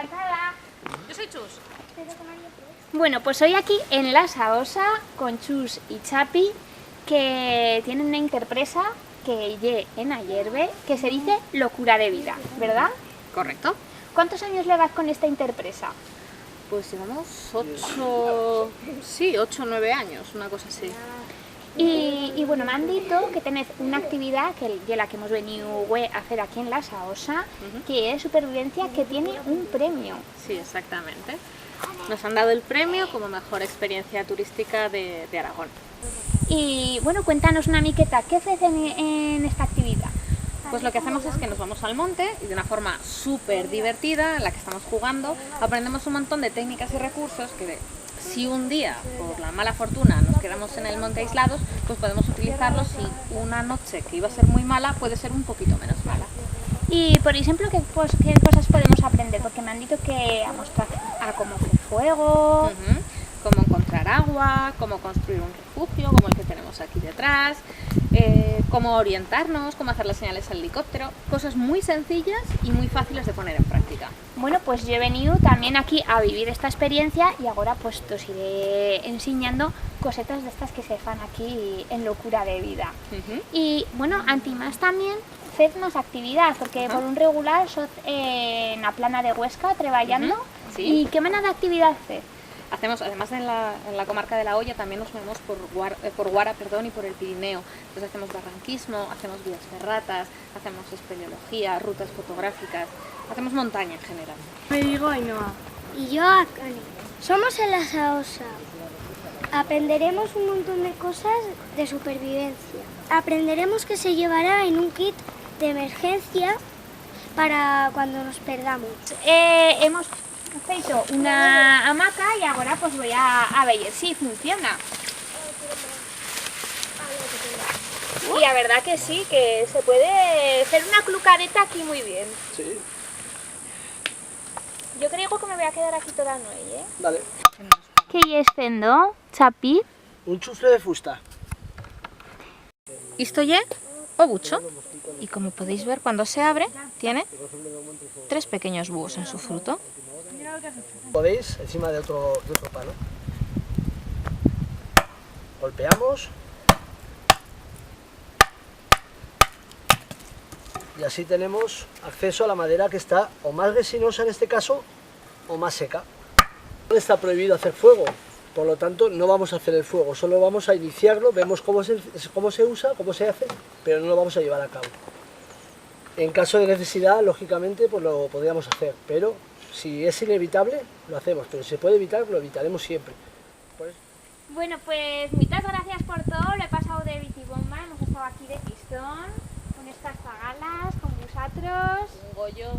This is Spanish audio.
encantada. Yo soy Chus. Bueno, pues hoy aquí en La Saosa con Chus y Chapi, que tienen una interpresa que lle en Ayerbe, que se dice locura de vida, ¿verdad? Correcto. ¿Cuántos años llevas con esta interpresa? Pues llevamos 8 o 9 años, una cosa así. Y bueno, me han dicho que tenéis una actividad de la que hemos venido a hacer aquí en La Saosa, que es supervivencia, que tiene un premio. Sí, exactamente. Nos han dado el premio como mejor experiencia turística de Aragón. Y bueno, cuéntanos una miqueta, ¿qué haces en esta actividad? Pues lo que hacemos es que nos vamos al monte y de una forma súper divertida, en la que estamos jugando, aprendemos un montón de técnicas y recursos que si un día, por la mala fortuna, nos quedamos en el monte aislados, pues podemos utilizarlos y una noche que iba a ser muy mala puede ser un poquito menos mala. Y por ejemplo, ¿qué cosas podemos aprender? Porque me han dicho que a mostrar a cómo hacer fuego, cómo encontrar agua, cómo construir un refugio como el que tenemos aquí detrás, cómo orientarnos, cómo hacer las señales al helicóptero, cosas muy sencillas y muy fáciles de poner en práctica. Bueno, pues yo he venido también aquí a vivir esta experiencia y ahora pues os iré enseñando cosetas de estas que se fan aquí en Locura de Vida. Y bueno, antimás también fed más actividad, porque por un regular sos en la plana de Huesca trabajando. Sí. ¿Y qué manera de actividad fed? Hacemos, además en la comarca de La Hoya, también nos movemos por Guara y por el Pirineo. Entonces hacemos barranquismo, hacemos vías ferratas, hacemos espeleología, rutas fotográficas, hacemos montaña en general. Me digo Ainhoa. Y yo Akane. Somos en La Saosa. Aprenderemos un montón de cosas de supervivencia. Aprenderemos que se llevará en un kit de emergencia para cuando nos perdamos. Hemos hecho una hamaca y ahora pues voy a ver si funciona. Y la verdad que sí, que se puede hacer una clucareta aquí muy bien. Sí. Yo creo que me voy a quedar aquí toda la noche, ¿eh? Dale. ¿Qué es fendo, Chapi? Un chufle de fusta. Esto es obucho y como podéis ver cuando se abre tiene 3 pequeños búhos en su fruto. Podéis encima de otro palo. Golpeamos. Y así tenemos acceso a la madera que está o más resinosa en este caso o más seca. Está prohibido hacer fuego, por lo tanto no vamos a hacer el fuego, solo vamos a iniciarlo, vemos cómo se usa, cómo se hace, pero no lo vamos a llevar a cabo. En caso de necesidad, lógicamente, pues lo podríamos hacer, pero si es inevitable, lo hacemos, pero si se puede evitar, lo evitaremos siempre. Bueno, pues muchas gracias por todo, lo he pasado de bitibomba, hemos estado aquí de pistón, con estas pagalas, con vosotros. Un gollo.